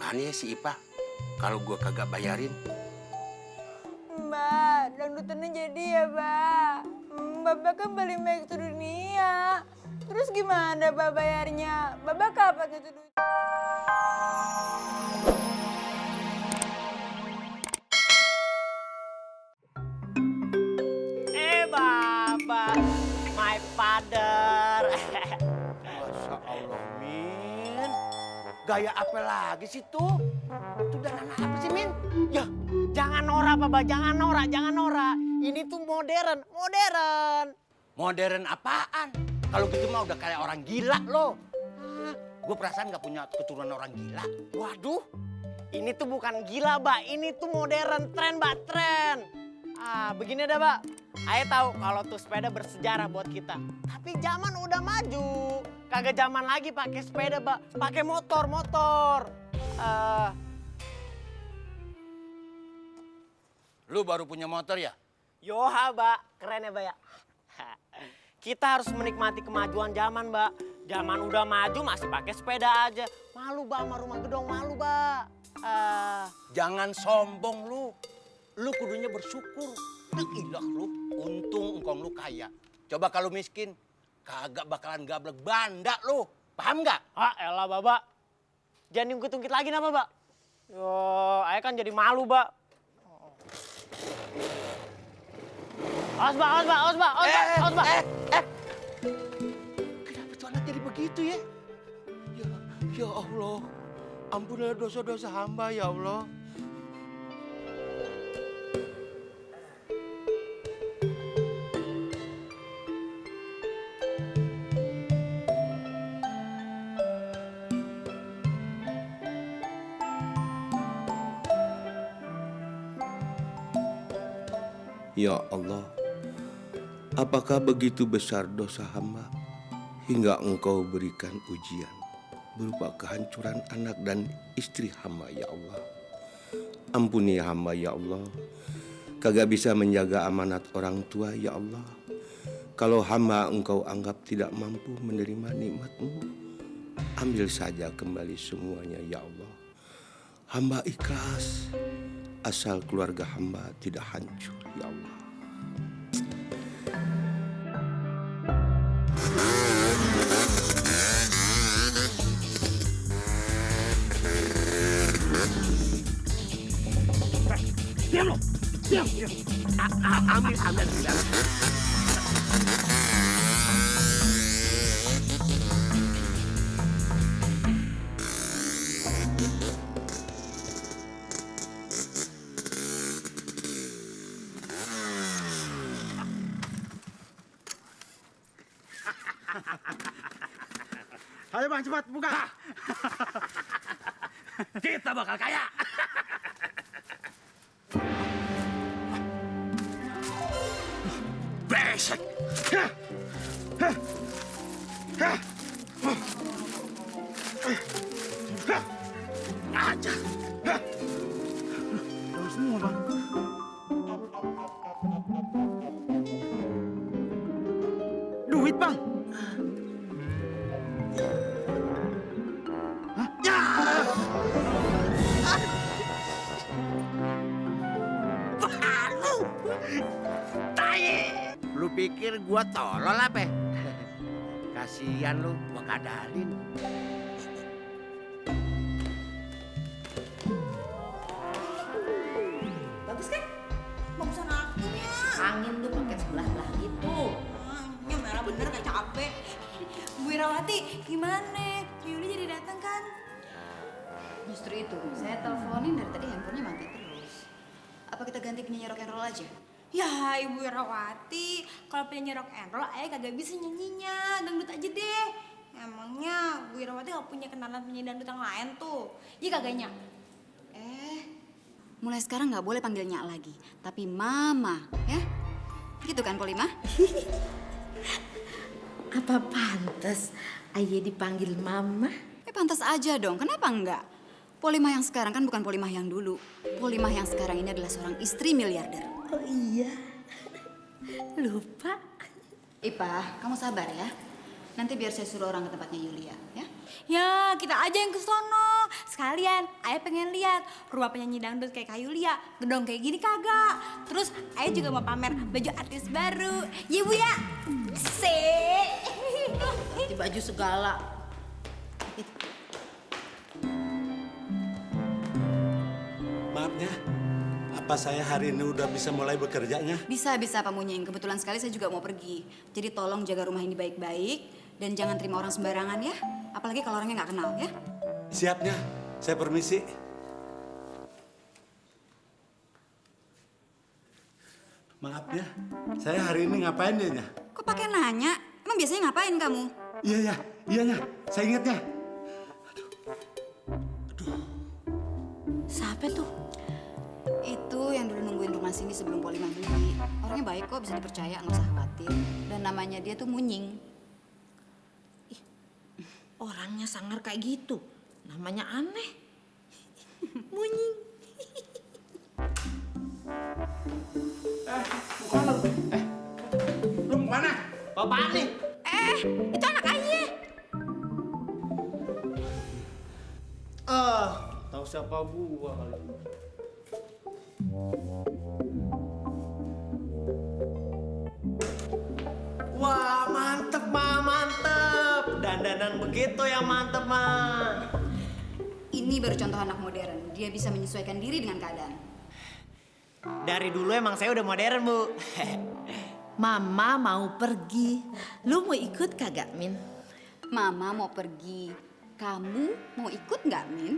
gimana ya si Ipa kalau gue kagak bayarin? Mbak, dangdutannya jadi ya, Mbak. Bapak kan paling baik di dunia. Terus gimana Mbak bayarnya? Bapak kapan itu duit? Bapak, my father. Masya Allah, Min. Gaya apa lagi sih tuh? Itu danana apa sih, Min? Ya, jangan norak, Bapak. Jangan norak, jangan norak. Ini tuh modern, modern. Modern apaan? Kalau gitu mah udah kayak orang gila loh. Gue perasaan gak punya keturunan orang gila. Waduh, ini tuh bukan gila, Mbak. Ini tuh modern, tren, Mbak, tren. Begini dah, Mbak. Ayo tahu kalau tuh sepeda bersejarah buat kita. Tapi zaman udah maju. Kagak zaman lagi pakai sepeda, Mbak. Pakai motor. Lu baru punya motor ya? Yoha, Mbak. Keren ya, Mbak ya? Kita harus menikmati kemajuan zaman, Mbak. Zaman udah maju masih pakai sepeda aja. Malu, Mbak, sama rumah gedong. Malu, Mbak. Jangan sombong lu. Lu kudunya bersyukur. Nah ilah lu, untung engkong lu kaya. Coba kalau miskin, kagak bakalan gablek banda lu. Paham gak? Elah, Mbak. Jangan diungkit-ungkit lagi nama, Mbak. Yo, ayah kan jadi malu, Mbak. Awas, Mbak. Kenapa tuh anak jadi begitu ya? Ya Allah, ampunilah dosa-dosa hamba ya Allah. Ya Allah, apakah begitu besar dosa hamba hingga Engkau berikan ujian berupa kehancuran anak dan istri hamba ya Allah. Ampuni hamba ya Allah, kagak bisa menjaga amanat orang tua ya Allah. Kalau hamba Engkau anggap tidak mampu menerima nikmat-Mu, ambil saja kembali semuanya ya Allah. Hamba ikhlas, asal keluarga hamba tidak hancur ya Allah. Diam lo, diam. Ambil. Ayo Bang, cepat buka. Kita bakal kaya. Besek. Aja. Tahu semua Bang. Duit Bang. Lu pikir gua tolol apa? Kasihan lu, gua kadalin. Bagus kan? Bagusan akunya. Angin tuh pakai sebelah-belah gitu. Ini merah bener kayak capek. Bu Irawati, gimana? Yuli jadi datang kan? Justru itu, saya teleponin dari tadi handphonenya mati terus. Apa kita ganti penyanyi rock and roll aja? Ya Ibu Irawati, kalau penyanyi rock and roll, ayah kagak bisa nyanyinya. Dangdut aja deh. Emangnya Bu Irawati gak punya kenalan penyanyi dangdut yang lain tuh? Iya kagaknya? Mulai sekarang nggak boleh panggil Nyak lagi, tapi Mama, ya? Gitu kan, Polima? Apa pantas Ayah dipanggil Mama? Pantas aja dong, kenapa enggak? Polimah yang sekarang kan bukan Polimah yang dulu. Polimah yang sekarang ini adalah seorang istri miliarder. Oh iya, lupa. Ipah, kamu sabar ya. Nanti biar saya suruh orang ke tempatnya Yulia, ya? Ya, kita aja yang ke sono. Sekalian, ayah pengen lihat rumah penyanyi dangdut kayak Kayu Lia, gedong kayak gini kagak. Terus ayah juga mau pamer baju artis baru. Ya Bu ya? Di baju segala. Maafnya, apa saya hari ini udah bisa mulai bekerjanya? Bisa Pak Munying. Kebetulan sekali saya juga mau pergi. Jadi tolong jaga rumah ini baik-baik. Dan jangan terima orang sembarangan ya. Apalagi kalau orangnya nggak kenal ya. Siapnya, saya permisi. Maaf ya, saya hari ini ngapain ya? Kok pakai nanya? Emang biasanya ngapain kamu? Iya, saya ingatnya. Siapa tuh? Itu yang dulu nungguin rumah sini sebelum Polimah beli. Orangnya baik kok, bisa dipercaya, nggak usah khawatir. Dan namanya dia tuh Munying. Orangnya sangar kayak gitu. Namanya aneh. Munying. Lu mau mana? Bapak nih. Itu anak ayah. Tahu siapa gua kali. Wah, mantep, Ma, mantep. Dandanan begitu ya mantep, Ma. Ini baru contoh anak modern. Dia bisa menyesuaikan diri dengan keadaan. Dari dulu emang saya udah modern, Bu. Mama mau pergi. Lu mau ikut kagak, Min? Mama mau pergi. Kamu mau ikut nggak, Min?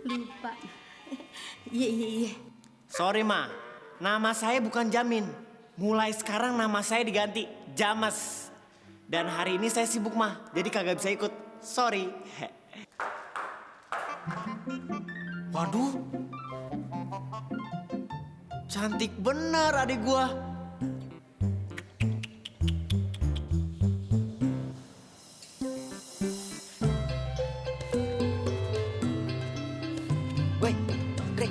Lupa. Iya. Sorry, Ma. Nama saya bukan Jamin. Mulai sekarang nama saya diganti James. Dan hari ini saya sibuk, Ma. Jadi kagak bisa ikut. Sorry. Waduh. Cantik bener adik gua. Woi, Greg,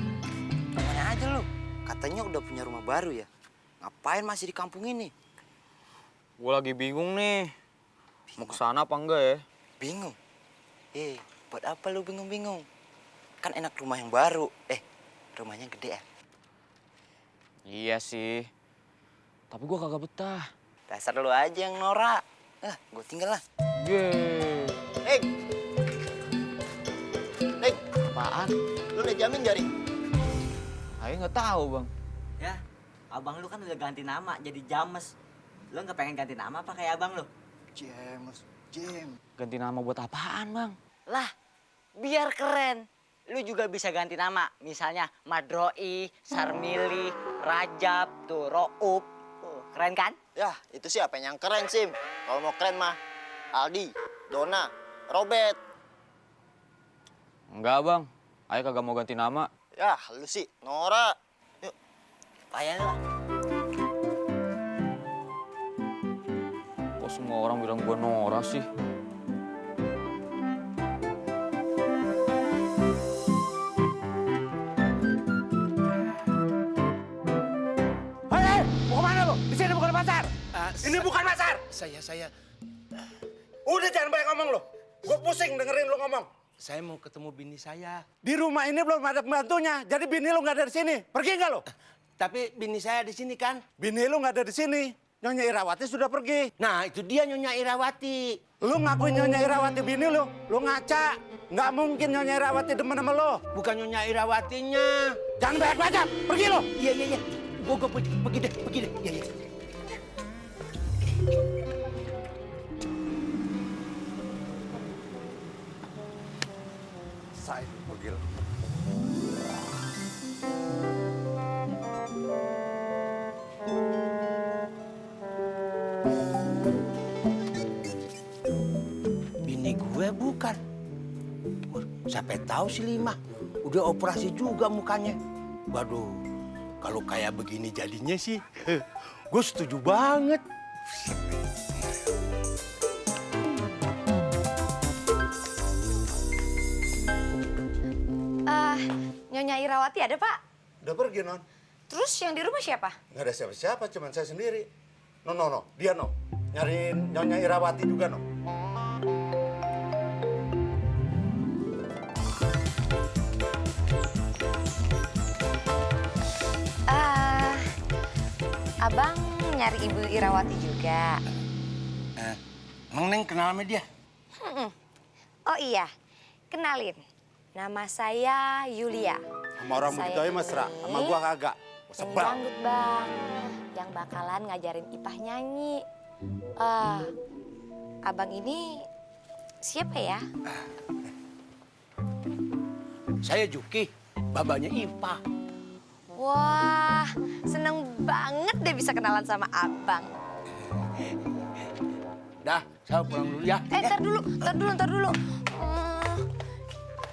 kemana aja lu? Katanya udah punya rumah baru ya? Ngapain masih di kampung ini? Gue lagi bingung nih. Mau ke sana apa enggak ya? Bingung? Buat apa lu bingung-bingung? Kan enak rumah yang baru. Rumahnya gede ya? Iya sih. Tapi gue kagak betah. Dasar lu aja yang norak. Gue tinggal lah. Yeay. Nek, Apaan? lu udah jamin jari? Ayo nggak tahu bang. Ya, abang lu kan udah ganti nama jadi James. Lu nggak pengen ganti nama apa kayak abang lu? James. Ganti nama buat apaan bang? Lah, biar keren. Lu juga bisa ganti nama. Misalnya Madroi, Sarmili, Rajab, tuh Ro'ub. Keren kan? Ya, itu siapa yang keren, Sim? Kalau mau keren mah, Aldi, Dona, Robert. Enggak bang. Ayo kagak mau ganti nama. Ya, lu sih, Nora. Yuk. Payah lu. Kok semua orang bilang gue Nora sih? Hei, mau kemana lu? Di sini bukan pasar. Ini bukan pasar. Saya Udah jangan banyak ngomong lu. Gue pusing dengerin lu ngomong. mau ketemu bini saya. Di rumah ini belum ada pembantunya, jadi bini lu nggak ada di sini. Pergi nggak lu? Tapi bini saya di sini kan. Bini lu nggak ada di sini. Nyonya Irawati sudah pergi. Nah, itu dia Nyonya Irawati. Lu ngakuin Nyonya Irawati bini lu ngaca. Nggak mungkin Nyonya Irawati demen sama lu. Bukan Nyonya Irawatinya. Jangan banyak baca, pergi lu. Iya. Gue pergi deh. Iya. Saya pergi lu. Bini gue bukan. Siapa tahu si Lima. Udah operasi juga mukanya. Waduh, kalau kayak begini jadinya sih, gue setuju banget. Nyonya Irawati ada, Pak? Udah pergi, Non. Terus yang di rumah siapa? Nggak ada siapa-siapa, cuma saya sendiri. No. Dia, No. Nyariin Nyonya Irawati juga, No. abang nyari Ibu Irawati juga. Emang Neng kenal sama dia? Oh iya, kenalin. Nama saya Yulia. Sama orang Saya begitu aja mesra, sama gua kagak. Gua Penyanyi sebel. dangdut bang, yang bakalan ngajarin Ipah nyanyi. Abang ini siapa ya? Saya Juki, babanya Ipa. Wah, seneng banget deh bisa kenalan sama abang. Dah, saya pulang dulu ya. Ntar dulu.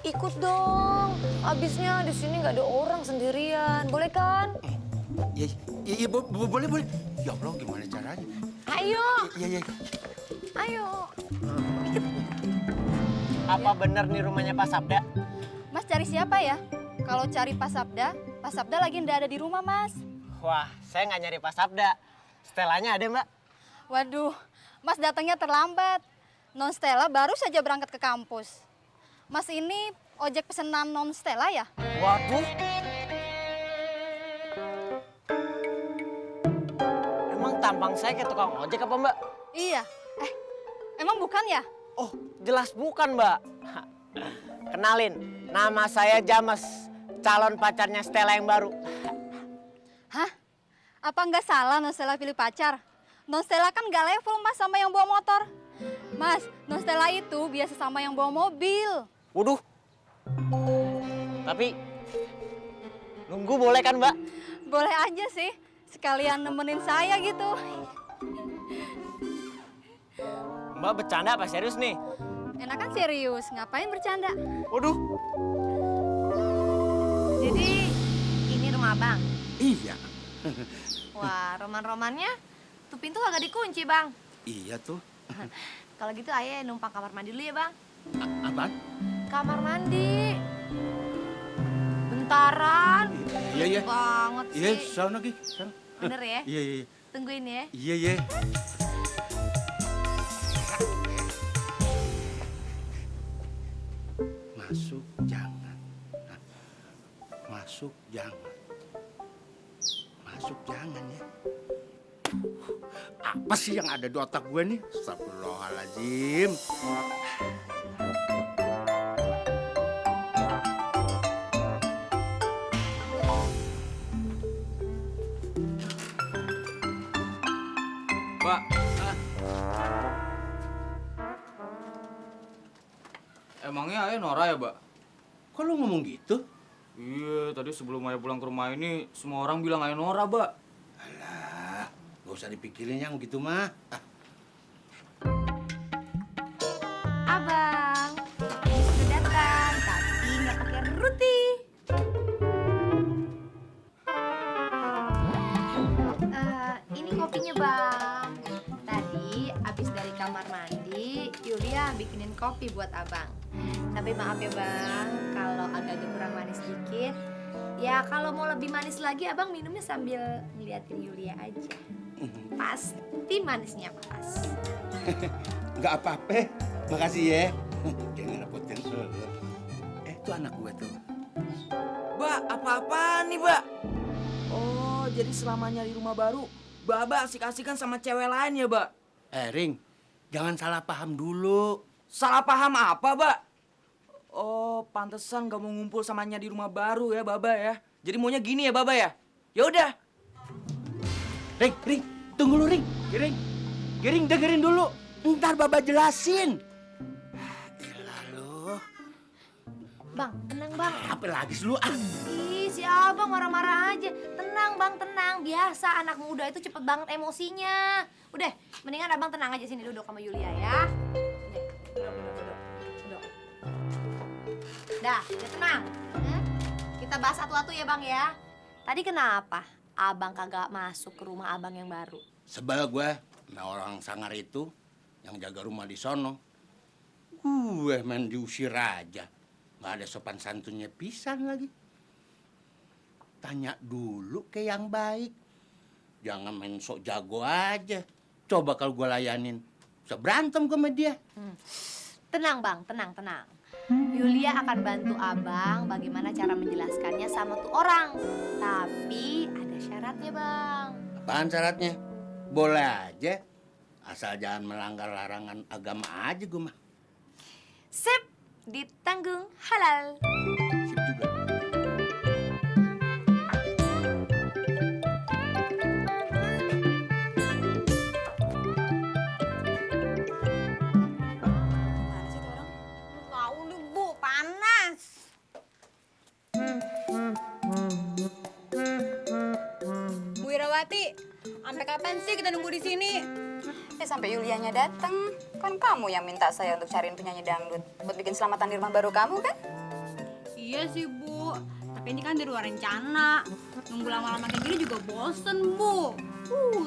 Ikut dong. Abisnya di sini nggak ada orang sendirian, boleh kan? Iya, boleh. Ya Allah, gimana caranya? Ayo. Iya. Ayo. Apa bener nih rumahnya Pak Sabda? Mas cari siapa ya? Kalau cari Pak Sabda lagi ndak ada di rumah, Mas. Wah, saya nggak nyari Pak Sabda. Stelanya ada, Mbak. Waduh, Mas datangnya terlambat. Non Stella baru saja berangkat ke kampus. Mas ini ojek pesanan Non Stella ya? Waduh. Emang tampang saya kayak tukang ojek apa, Mbak? Iya. Emang bukan ya? Oh, jelas bukan, Mbak. Kenalin, nama saya James, calon pacarnya Stella yang baru. Hah? Apa nggak salah Non Stella pilih pacar? Non Stella kan nggak level, Mas, sama yang bawa motor. Mas, Non Stella itu biasa sama yang bawa mobil. Waduh. Tapi, nunggu boleh kan, Mbak? Boleh aja sih, sekalian nemenin saya gitu. Mbak bercanda apa serius nih? Enakan serius, ngapain bercanda? Waduh. Jadi ini rumah abang. Iya. Wah, roman-romannya tuh pintu agak dikunci bang. Iya tuh. Kalau gitu ayah numpang kamar mandi dulu ya bang. Apaan? Kamar mandi. Bentaran. Iya. Banget sih. Iya, sana lagi. Bener ya? Iya. Tungguin ya. Iya. Masuk jangan. Masuk jangan. Masuk jangan ya. Apa sih yang ada di otak gue nih? Astagfirullahaladzim. Mbak. Emangnya ayah Nora ya, Mbak? Kok lu ngomong gitu? Iya, tadi sebelum ayah pulang ke rumah ini, semua orang bilang ayah Nora, Mbak. Alah, gak usah dipikirin yang gitu mah. Abang, sudah datang, tapi nggak pakai ruti. Ini kopinya bang. Tadi abis dari kamar mandi, Yulia bikinin kopi buat abang. Tapi maaf ya bang, kalau agak-agak kurang manis dikit. Ya kalau mau lebih manis lagi, abang minumnya sambil ngeliatin Yulia aja. Pasti manisnya pas. Nggak apa-apa. Makasih ya. Jangan repotin. Itu anak gue tuh. Mbak, apa-apaan nih, Mbak? Oh, jadi selama nyari rumah baru, Mbak asik-asikan sama cewek lain ya, Mbak? Ring, jangan salah paham dulu. Salah paham apa, Mbak? Oh, pantesan gak mau ngumpul samanya di rumah baru ya, Baba ya. Jadi maunya gini ya, Baba ya? Ya udah. Ring, tunggu lu, Ring. Giring, dengerin dulu. Ntar Baba jelasin. Gila lu. Bang, tenang bang. Apa lagi sih lu? Ih, si abang marah-marah aja. Tenang bang, tenang. Biasa anak muda itu cepet banget emosinya. Udah, mendingan abang tenang aja sini duduk sama Yulia ya. Duduk. Dah, udah tenang. Kita bahas satu-satu ya bang ya. Tadi kenapa abang kagak masuk ke rumah abang yang baru? Sebel gue, nah orang sangar itu yang jaga rumah di sono. Gue main diusir aja. Gak ada sopan santunnya pisan lagi. Tanya dulu ke yang baik. Jangan main sok jago aja. Coba kalau gue layanin, bisa berantem gue sama dia. Tenang bang, tenang. Yulia akan bantu abang bagaimana cara menjelaskannya sama tuh orang. Tapi ada syaratnya bang. Apaan syaratnya? Boleh aja. Asal jangan melanggar larangan agama aja gue mah. Sip, ditanggung halal. Sip juga. Tahu nih Bu, panas. Bu Irawati, sampai kapan sih kita nunggu di sini? Sampai Yulianya datang. Kan kamu yang minta saya untuk cariin penyanyi dangdut buat bikin selamatan di rumah baru kamu kan? Iya sih Bu, tapi ini kan di luar rencana. Nunggu lama-lama kayak gini juga bosen Bu.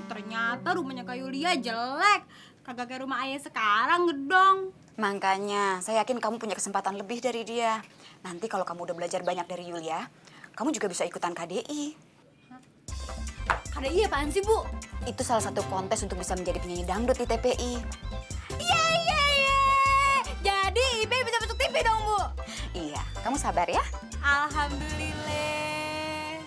Ternyata rumahnya Kak Yulia jelek. Kagak kayak rumah ayah sekarang gedong. Makanya saya yakin kamu punya kesempatan lebih dari dia. Nanti kalau kamu udah belajar banyak dari Yulia, kamu juga bisa ikutan KDI. KDI apaan sih Bu? Itu salah satu kontes untuk bisa menjadi penyanyi dangdut di TPI. Iya. Jadi Ibe bisa masuk TV dong Bu? Iya, kamu sabar ya. Alhamdulillah.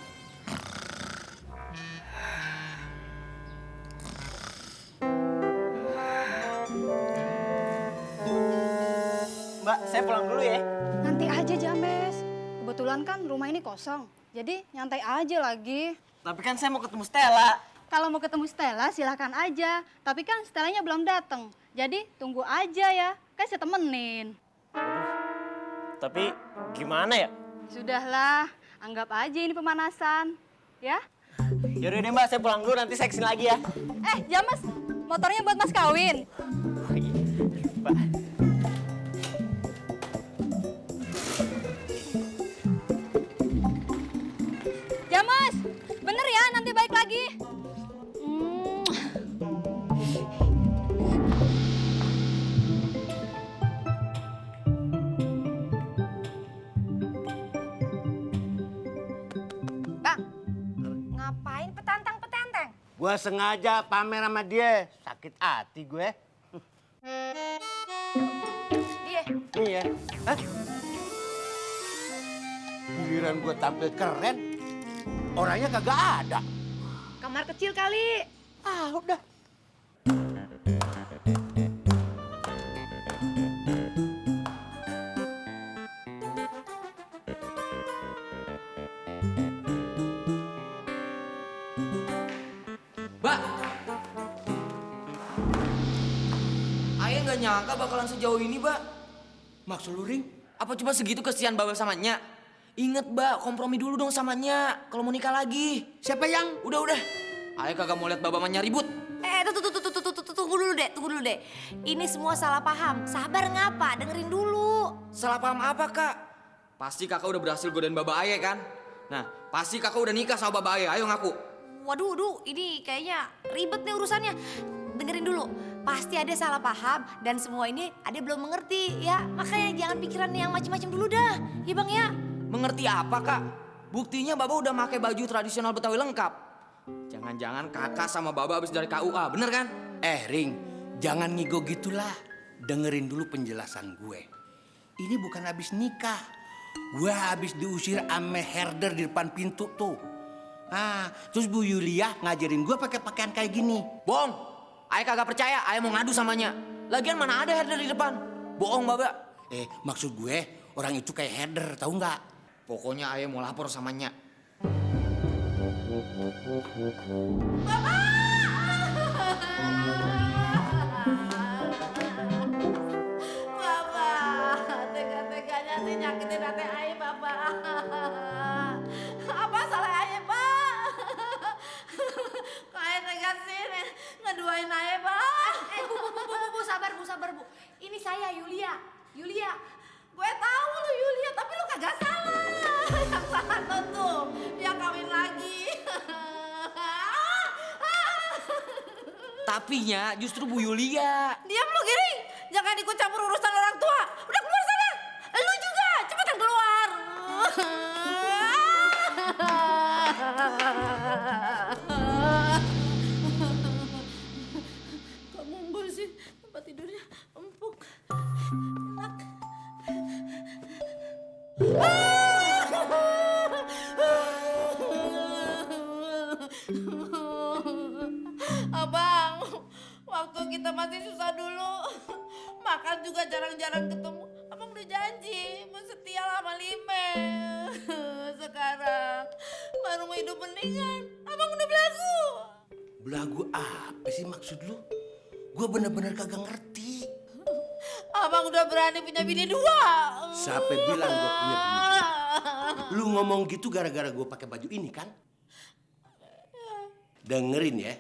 Mbak, saya pulang dulu ya. Nanti aja James. Kebetulan kan rumah ini kosong. Jadi nyantai aja lagi. Tapi kan saya mau ketemu Stella. Kalau mau ketemu Stella silahkan aja. Tapi kan Stellanya belum datang. Jadi tunggu aja ya. Kan saya temenin. Tapi gimana ya? Sudahlah, anggap aja ini pemanasan. Ya? Yaudah deh Mbak, saya pulang dulu. Nanti saya kesini lagi ya. James, motornya buat Mas kawin. Mbak. James, bener ya nanti balik lagi. Bang, ngapain petantang-petenteng? Gue sengaja pamer sama dia. Sakit hati gue. Dia? Iya. Hah? Giliran gue tampil keren, orangnya kagak ada. Kamar kecil kali. Udah. Mbak! Ayah nggak nyangka bakalan sejauh ini, Mbak. Maksud lu, Ring? Apa cuma segitu kesian Baba sama Nya? Ingat, Mbak, kompromi dulu dong sama Nya. Kalau mau nikah lagi. Siapa yang? Udah. Ayah kagak mau lihat Baba sama Nya ribut. Tunggu dulu deh. Ini semua salah paham. Sabar ngapa? Dengerin dulu. Salah paham apa, Kak? Pasti kakak udah berhasil godain Baba Ayah kan? Nah, pasti kakak udah nikah sama Baba Ayah. Ayo ngaku. Waduh, ini kayaknya ribet nih urusannya. Dengerin dulu, pasti ada salah paham dan semua ini ada belum mengerti ya. Makanya jangan pikiran yang macam-macam dulu dah, ya Bang ya. Mengerti apa, Kak? Buktinya Baba udah pakai baju tradisional Betawi lengkap. Jangan-jangan kakak sama Baba habis dari KUA, bener kan? Ring, jangan ngigo gitulah. Dengerin dulu penjelasan gue. Ini bukan habis nikah. Gue habis diusir ame herder di depan pintu tuh. Terus Bu Yulia ngajarin gue pakai pakaian kayak gini. Bohong. Ayah kagak percaya, ayah mau ngadu samanya. Lagian mana ada herder di depan? Bohong, Baba. Maksud gue orang itu kayak herder, tahu nggak? Pokoknya ayah mau lapor samanya. Bapak, tega-teganya sih nyakitin hati ayah, Bapak. Apa salah ayah, Pak? Kayak tega sih ngeduain ayah, Pak. Bu, sabar, Bu. Ini saya, Yulia. Gue tahu lu Yulia, tapi lu kagak salah. Yang salah tuh, yang kawin lagi. Tapinya justru Bu Yulia. Diam lu, Giring. Jangan ikut campur urusan orang tua. Udah keluar sana. Lu juga, cepetan keluar. Kok mumbul sih? Tempat tidurnya empuk. Enak. masih susah dulu. Makan juga jarang-jarang ketemu. Abang udah janji mau setia sama Lime. Sekarang baru mau hidup mendingan. Abang udah belagu. Belagu apa sih maksud lu? Gue bener-bener kagak ngerti. Abang udah berani punya bini 2. Siapa bilang gue punya bini 2? Lu ngomong gitu gara-gara gue pakai baju ini kan? Dengerin ya,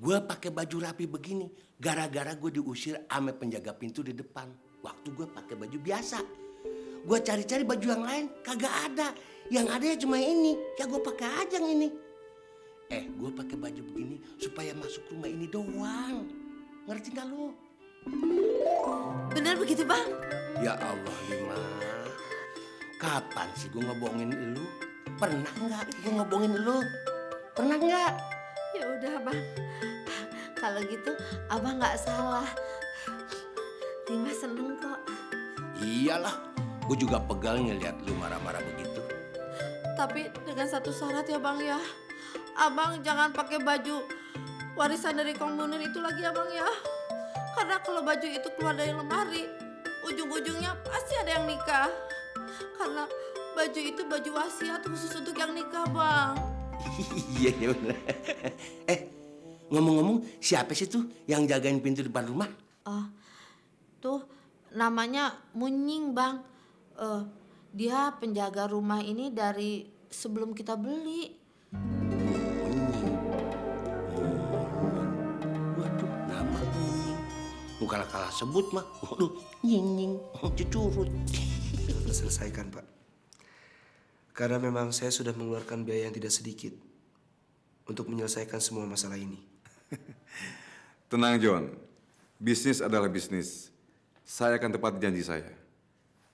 gue pakai baju rapi begini gara-gara gue diusir sama penjaga pintu di depan. Waktu gue pakai baju biasa, gue cari-cari baju yang lain kagak ada. Yang ada ya cuma ini, ya gue pakai aja yang ini. Gue pakai baju begini supaya masuk rumah ini doang. Ngerti gak lu? Bener begitu bang? Ya Allah Lima, kapan sih gue ngebohongin lu? Pernah nggak gue ngebohongin lu? Pernah nggak? Ya udah bang, kalau gitu abang nggak salah. Lima seneng kok. Iyalah, gue juga pegal ngeliat lu marah-marah begitu. Tapi dengan satu syarat ya bang ya. Abang jangan pakai baju warisan dari Kong Munir itu lagi ya bang ya. Karena kalau baju itu keluar dari lemari, ujung-ujungnya pasti ada yang nikah. Karena baju itu baju wasiat khusus untuk yang nikah bang. Iya bener. Ngomong-ngomong, siapa sih tuh yang jagain pintu depan rumah? Tuh namanya Munying bang. Dia penjaga rumah ini dari sebelum kita beli. Waduh, nama Munying. Bukan kalah sebut mah. Waduh, nying-nying, cucurut. Selesaikan Pak. Karena memang saya sudah mengeluarkan biaya yang tidak sedikit untuk menyelesaikan semua masalah ini. Tenang John, bisnis adalah bisnis. Saya akan tepati janji saya.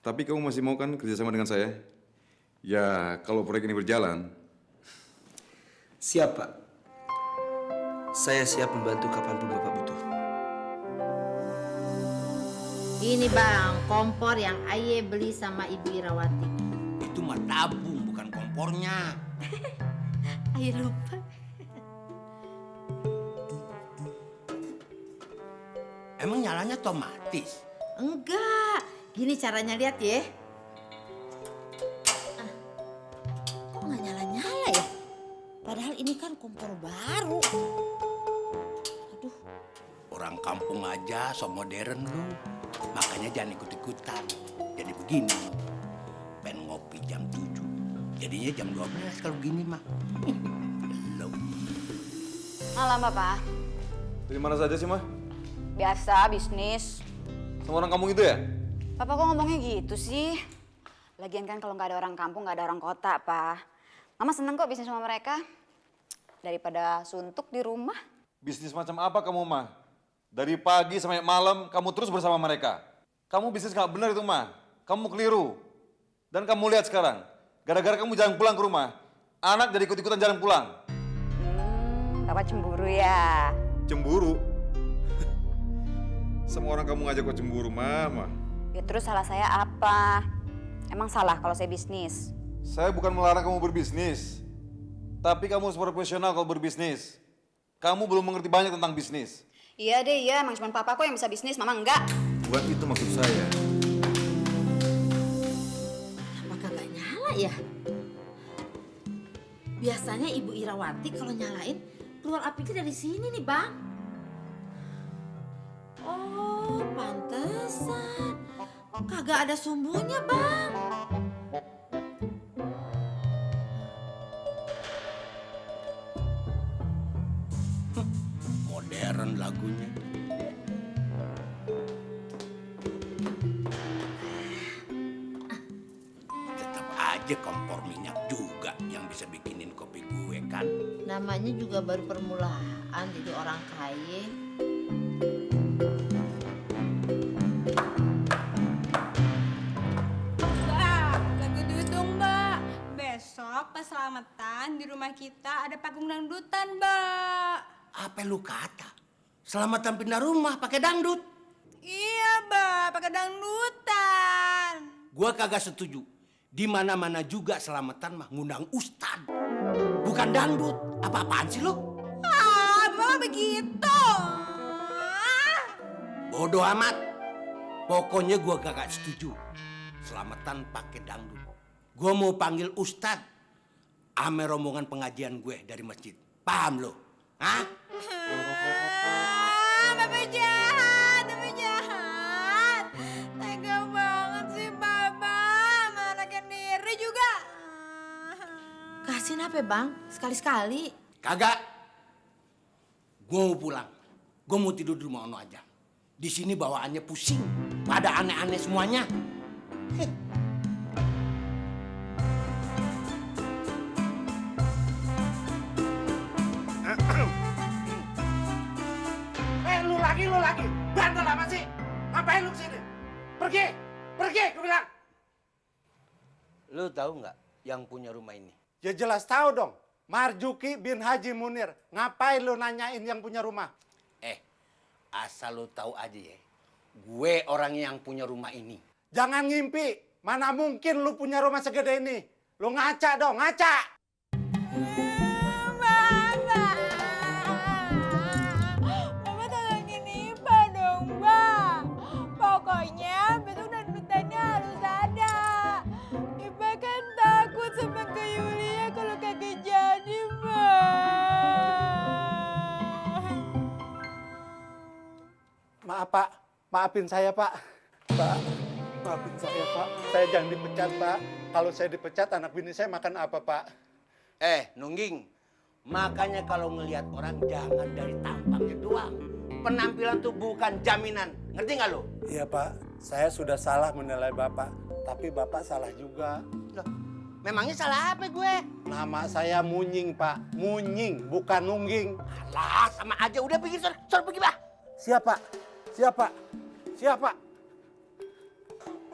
Tapi kamu masih mau kan kerjasama dengan saya? Ya, kalau proyek ini berjalan. Siap Pak. Saya siap membantu kapanpun Bapak butuh. Ini bang, kompor yang Aye beli sama Ibu Irawati. Itu mah tabung, bukan kompornya. Aye lupa. Emang nyalanya otomatis? Enggak, gini caranya lihat ya. Kok nggak nyala-nyala ya? Padahal ini kan kompor baru. Aduh. Orang kampung aja so modern lu. Makanya jangan ikut-ikutan. Jadi begini, pengen ngopi jam 7. Jadinya jam 12 kalau gini mah. Malam Bapak. Dari mana saja sih, Mah? Biasa bisnis. Sama orang kampung itu ya? Papa kok ngomongnya gitu sih? Lagian kan kalau nggak ada orang kampung nggak ada orang kota, Pak. Mama seneng kok bisnis sama mereka. Daripada suntuk di rumah. Bisnis macam apa kamu, Mah? Dari pagi sampai malam kamu terus bersama mereka. Kamu bisnis nggak benar itu, Mah. Kamu keliru. Dan kamu lihat sekarang, gara-gara kamu jarang pulang ke rumah, anak jadi ikut-ikutan jarang pulang. Papa cemburu ya? Cemburu? Semua orang kamu ngajak kok cemburu, Mah. Ya terus salah saya apa? Emang salah kalau saya bisnis? Saya bukan melarang kamu berbisnis. Tapi kamu harus profesional kalau berbisnis. Kamu belum mengerti banyak tentang bisnis. Iya deh, iya. Emang cuma papa kok yang bisa bisnis, mama enggak. Bukan itu maksud saya. Apa kagak nyala ya? Biasanya Ibu Irawati kalau nyalain keluar apinya dari sini nih, Bang. Oh, pantesan. Kagak ada sumbunya, Bang. Modern lagunya. Tetap aja kompor minyak juga yang bisa bikinin kopi gue kan. Namanya juga baru permulaan jadi orang kaya. Mbak, lagi duit dong Mbak. Besok pas selamatan di rumah kita ada panggung dangdutan Mbak. Apa lu kata? Selamatan pindah rumah pakai dangdut? Iya Mbak, pakai dangdutan. Gua kagak setuju. Di mana-mana juga selamatan mah ngundang ustad. Bukan dangdut. Apa-apaan sih lu? Ah, Bapak begitu. Bodoh amat. Pokoknya gua gak setuju. Selamatan pakai dangdut. Gua mau panggil Ustadz ame rombongan pengajian gue dari masjid. Paham lo? Hah? Bapak jahat, Bapak jahat. Tega banget sih Bapak, sama anaknya sendiri juga. Kasihin apa bang? Sekali-sekali. Kagak. Gue mau pulang. Gue mau tidur di rumah Ono aja. Di sini bawaannya pusing. Pada aneh-aneh semuanya. Lu lagi. Bandel apa sih? Ngapain lu kesini? Pergi, gue bilang. Lu tahu nggak yang punya rumah ini? Ya jelas tahu dong. Marjuki bin Haji Munir. Ngapain lu nanyain yang punya rumah? Asal lu tahu aja ya. Gue orang yang punya rumah ini. Jangan ngimpi. Mana mungkin lu punya rumah segede ini? Lu ngaca dong, ngaca. Pokoknya besok dan lutanya harus ada. Iba kan takut sama Kak Yulia kalau kagak jadi, Mbak. Maaf Pak, maafin saya Pak. Pak, maafin saya Pak. Saya jangan dipecat Pak. Kalau saya dipecat anak bini saya makan apa Pak? Nungging. Makanya kalau ngelihat orang jangan dari tampangnya doang. Penampilan tuh bukan jaminan. Ngerti nggak lo? Iya Pak, saya sudah salah menilai Bapak. Tapi Bapak salah juga. Loh, memangnya salah apa gue? Nama saya Munying Pak. Munying, bukan Nungging. Alah, sama aja. Udah pergi, suruh pergi, Pak. Siapa?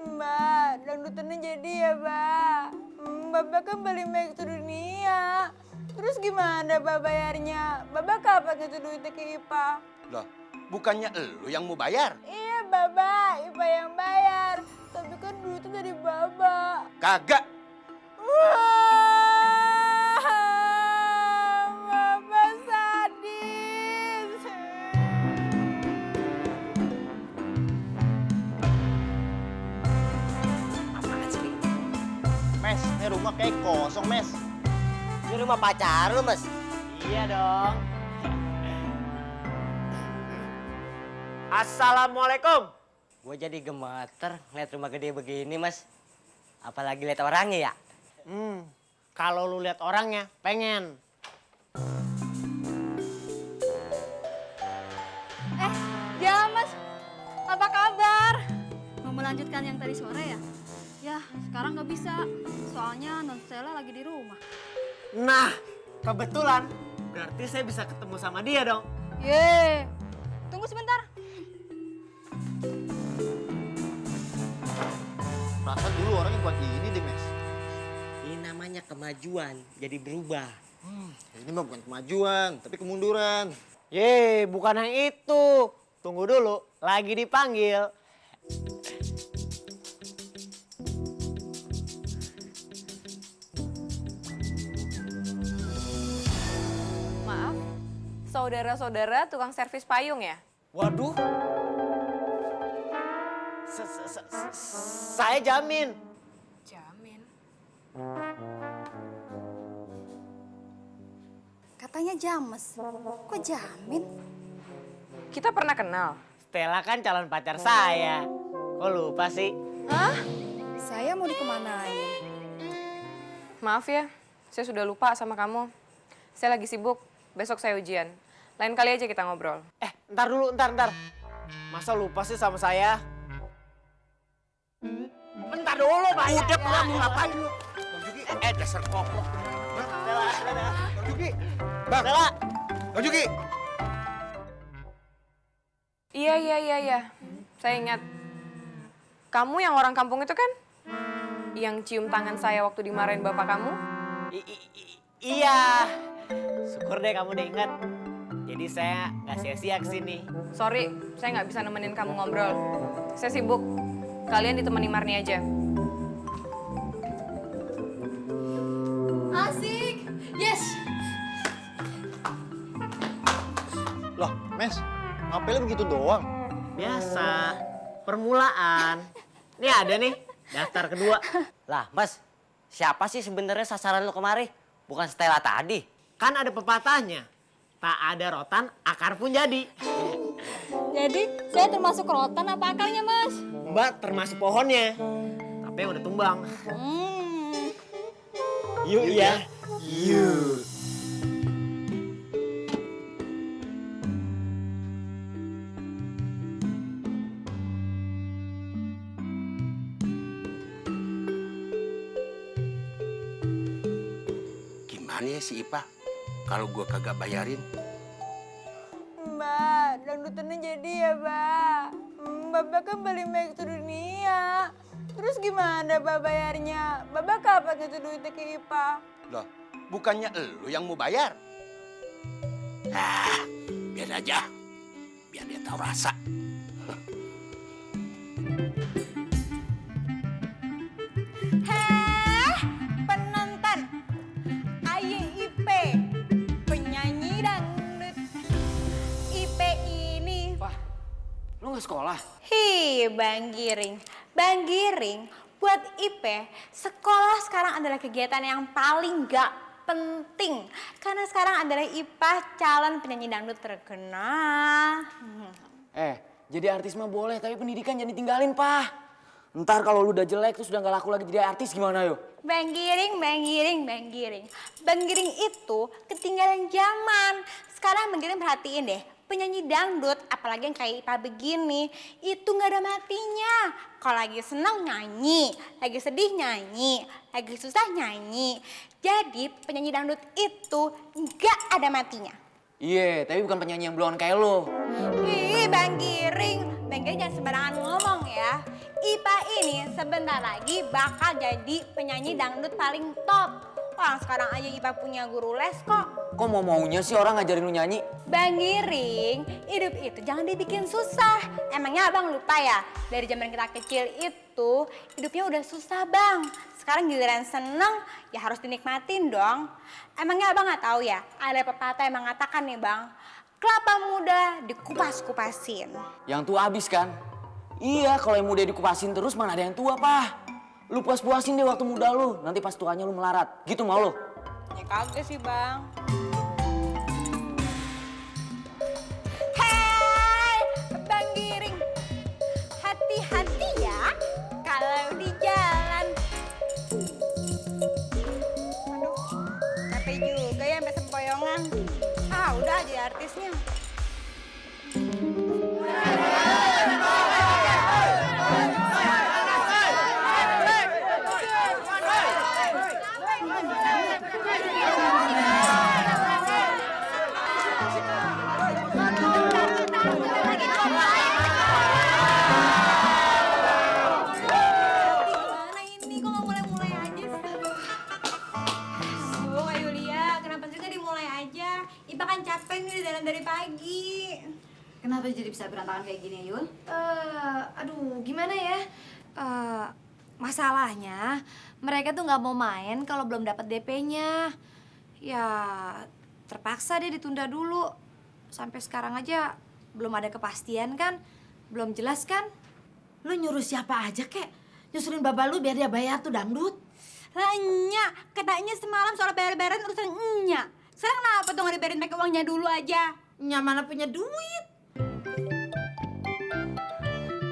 Mbak, dangdutannya jadi ya, Mbak. Bapak kan beli make to dunia. Terus gimana Mbak bayarnya? Bapak kapan ngasih duitnya ke Ipa? Loh, bukannya elu yang mau bayar? Iya, Bapak. Ipa yang bayar. Tapi kan duitnya dari Bapak. Kagak. Wah, Bapak sadis. Apaan sih nih? Mes, ini rumah kayak kosong, Mes. Ini rumah pacar lu, Mas? Iya dong. Assalamualaikum. Gue jadi gemeter ngeliat rumah gede begini, Mas. Apalagi lihat orangnya ya. Kalau lu lihat orangnya, pengen. Ya Mas, apa kabar? Mau melanjutkan yang tadi sore ya? Ya, sekarang nggak bisa. Soalnya Non Stella lagi di rumah. Nah, kebetulan. Berarti saya bisa ketemu sama dia dong. Ye, tunggu sebentar. Perasaan dulu orangnya buat ini deh, Mes. Ini namanya kemajuan, jadi berubah. Ini mah bukan kemajuan, tapi kemunduran. Ye, bukan yang itu. Tunggu dulu, lagi dipanggil. Maaf, saudara-saudara tukang servis payung ya? Waduh. Saya jamin. Jamin? Katanya James, kok jamin? Kita pernah kenal? Stella kan calon pacar saya. Kok lupa sih? Hah? Saya mau dikemanain? Maaf ya, saya sudah lupa sama kamu. Saya lagi sibuk, besok saya ujian. Lain kali aja kita ngobrol. Ntar dulu, ntar. Masa lupa sih sama saya? Bentar dulu, Pak. Udah pulang, mau ngapain lu? Bang Juki, dasar koplok. Stella. Bang Juki. Bang. Stella. Bang Juki. Iya. Saya ingat. Kamu yang orang kampung itu kan? Yang cium tangan saya waktu dimarahin bapak kamu? Iya. Syukur deh kamu udah ingat. Jadi saya nggak sia-sia kesini. Sorry, saya nggak bisa nemenin kamu ngobrol. Saya sibuk. Kalian ditemani Marni aja. Asik, yes. Loh, Mes, ngapain lu begitu doang? Biasa, permulaan. Nih ada nih, daftar kedua. Lah, Mas, siapa sih sebenarnya sasaran lo kemari? Bukan Stella tadi. Kan ada pepatahnya, tak ada rotan, akar pun jadi. Jadi saya termasuk rotan apa akalnya, Mas? Mbak termasuk pohonnya, tapi yang udah tumbang. Yuk ya. Yuk. Gimana ya si Ipa kalau gua kagak bayarin? Mbak, dangdutannya jadi ya, Mbak. Bapak kan beli make ke dunia. Terus gimana, Mbak, bayarnya? Bapak kapan itu duitnya ke Ipa? Loh, bukannya elu yang mau bayar? Ah, biar aja. Biar dia tahu rasa. Heh, penonton. Aye Ipe, penyanyi dangdut. Ipe ini. Wah, lu nggak sekolah? Hi, Bang Giring. Bang Giring, buat Ipe, sekolah sekarang adalah kegiatan yang paling gak penting. Karena sekarang adalah Ipa calon penyanyi dangdut terkenal. Jadi artis mah boleh, tapi pendidikan jangan ditinggalin, Pak. Ntar kalau lu udah jelek terus udah gak laku lagi jadi artis gimana yo? Bang Giring, Bang Giring, Bang Giring. Bang Giring itu ketinggalan zaman. Sekarang Bang Giring perhatiin deh, penyanyi dangdut, apalagi yang kayak Ipa begini, itu gak ada matinya. Kalau lagi senang nyanyi, lagi sedih nyanyi, lagi susah nyanyi. Jadi penyanyi dangdut itu gak ada matinya. Iya, tapi bukan penyanyi yang blown kayak lo. Ih, Bang Giring. Bang Giring jangan sembarangan ngomong ya. Ipa ini sebentar lagi bakal jadi penyanyi dangdut paling top. Wah, sekarang aja Ipa punya guru les kok. Kok mau-maunya sih orang ngajarin lu nyanyi? Bang Giring, hidup itu jangan dibikin susah. Emangnya abang lupa ya? Dari zaman kita kecil itu, hidupnya udah susah, Bang. Sekarang giliran seneng, ya harus dinikmatin dong. Emangnya abang gak tahu ya? Ada pepatah yang mengatakan nih, Bang. Kelapa muda dikupas-kupasin. Yang tua habis kan? Iya, kalau yang muda dikupasin terus mana ada yang tua, Pak. Lu puas-puasin deh waktu muda lu, nanti pas tuanya lu melarat. Gitu mau lu? Ya kagak sih, Bang. Hei, Bang Giring. Hati-hati ya kalau di jalan. Aduh, capek juga ya sampai sempoyongan. Ah, udah jadi artisnya. Dari pagi. Kenapa jadi bisa berantakan kayak gini, Yul? Aduh, gimana ya? Masalahnya mereka tuh nggak mau main kalau belum dapat DP-nya. Ya terpaksa deh ditunda dulu. Sampai sekarang aja belum ada kepastian kan? Belum jelas kan? Lu nyuruh siapa aja kek? Nyusulin baba lu biar dia bayar tuh dangdut. Lah nya, katanya semalam soal bayar-bayaran urusan nya. Sekarang kenapa tuh nggak dibayarin pakai uangnya dulu aja? Nya mana punya duit?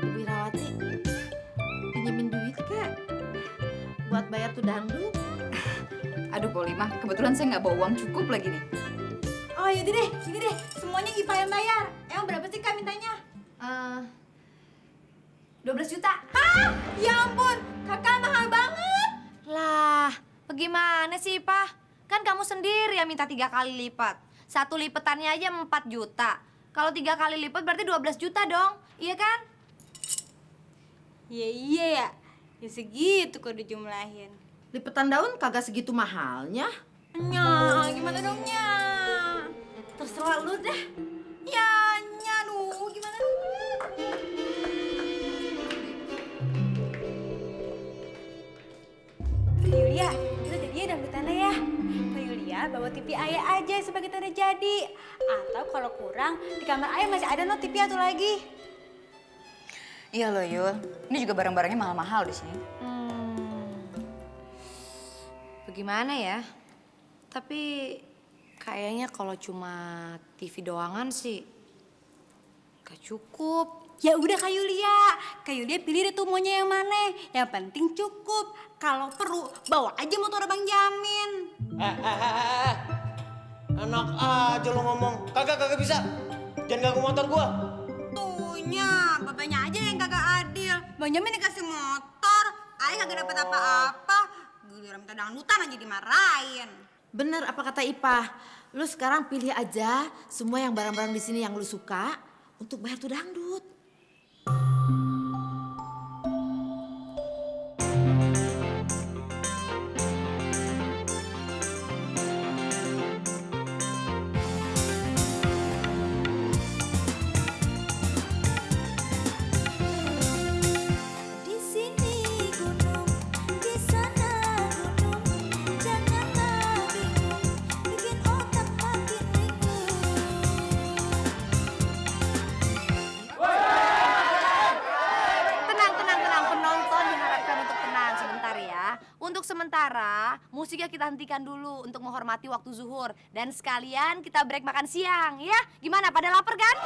Ibu Irawati, pinjemin duit kek buat bayar tuh dangdut. Aduh, Polima, kebetulan saya nggak bawa uang cukup lagi nih. Oh yaudah deh, gini deh, semuanya Ipa yang bayar. Emang berapa sih Kak mintanya? 12 juta. Hah? Ya ampun, kakak mahal banget. Lah, bagaimana sih, Pak? Kan kamu sendiri yang minta 3 kali lipat. 1 lipetannya aja 4 juta. Kalau 3 kali lipat berarti 12 juta dong. Iya kan? Iya ya. Ya segitu kok dijumlahin. Lipetan daun kagak segitu mahalnya. Nya, gimana dong Nya? Terserah lu deh. Ya, Nya, aduh, gimana dong? Yulia, kita jadinya dangdutannya ya. Kak Yulia bawa TV ayah aja sebagai tanda jadi. Atau kalau kurang, di kamar ayah masih ada no TV satu lagi. Iya loh Yul, ini juga barang-barangnya mahal-mahal di sini. Bagaimana ya? Tapi kayaknya kalau cuma TV doangan sih gak cukup. Ya udah Kak Yulia pilih deh tuh maunya yang mana. Yang penting cukup. Kalau perlu bawa aja motor Abang Jamin. Enak aja lo ngomong. Kagak bisa. Jangan ganggu motor gua. Tuhnya, bapaknya aja yang kagak adil. Bang Jamin dikasih motor, ayah kagak dapet apa-apa. Giliran minta dangdutan aja dimarahin. Bener apa kata Ipah. Lu sekarang pilih aja semua yang barang-barang di sini yang lu suka untuk bayar tuh dangdut. Untuk sementara, musiknya kita hentikan dulu untuk menghormati waktu zuhur. Dan sekalian kita break makan siang, ya? Gimana, pada lapar kan?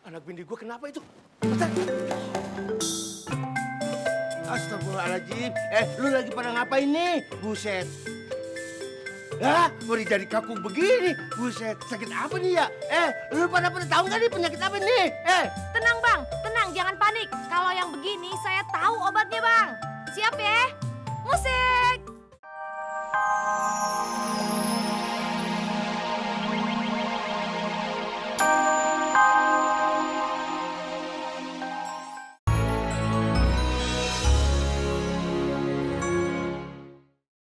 Anak bini gue kenapa itu? Astagfirullahaladzim. Lu lagi pada ngapain nih? Buset. Hah? Udah jadi kaku begini. Buset, sakit apa nih ya? Lu pada tahu nggak nih penyakit apa nih? Tenang bang, tenang, jangan panik. Kalau yang begini saya tahu obatnya bang. Siap ya?